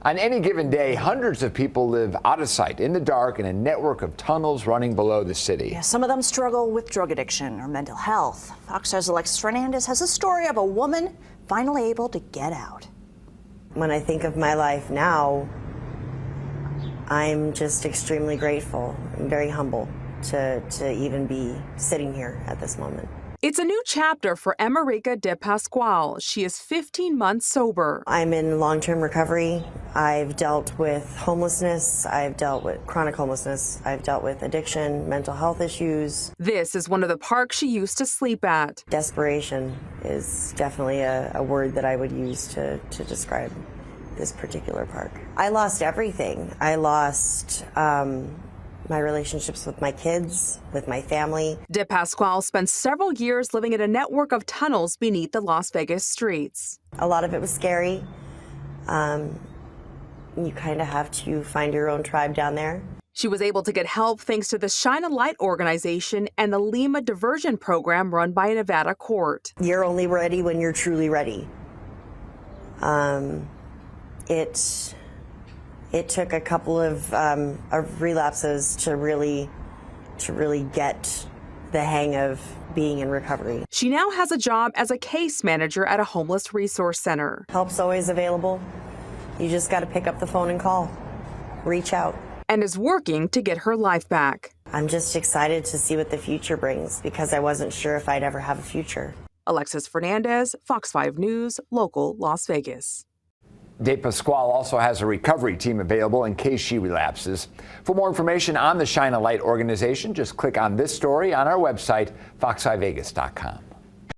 On any given day, hundreds of people live out of sight, in the dark, in a network of tunnels running below the city. Yeah, some of them struggle with drug addiction or mental health. Fox 5's Alexis Fernandez has a story of a woman finally able to get out. When I think of my life now, I'm just extremely grateful and very humble to even be sitting here at this moment. It's a new chapter for America De Pasquale. She is 15 months sober. I'm in long-term recovery. I've dealt with homelessness. I've dealt with chronic homelessness. I've dealt with addiction, mental health issues. This is one of the parks she used to sleep at. Desperation is definitely a word that I would use to describe this particular park. I lost everything. I lost my relationships with my kids, with my family. De Pasquale spent several years living in a network of tunnels beneath the Las Vegas streets. A lot of it was scary. You kind of have to find your own tribe down there. She was able to get help thanks to the Shine a Light organization and the Lima diversion program run by a Nevada court. You're only ready when you're truly ready. It took a couple of relapses to really get the hang of being in recovery. She now has a job as a case manager at a homeless resource center. Help's always available. You just got to pick up the phone and call, reach out. And is working to get her life back. I'm just excited to see what the future brings because I wasn't sure if I'd ever have a future. Alexis Fernandez, Fox 5 News, local Las Vegas. De Pasquale also has a recovery team available in case she relapses. For more information on the Shine a Light organization, just click on this story on our website, fox5vegas.com.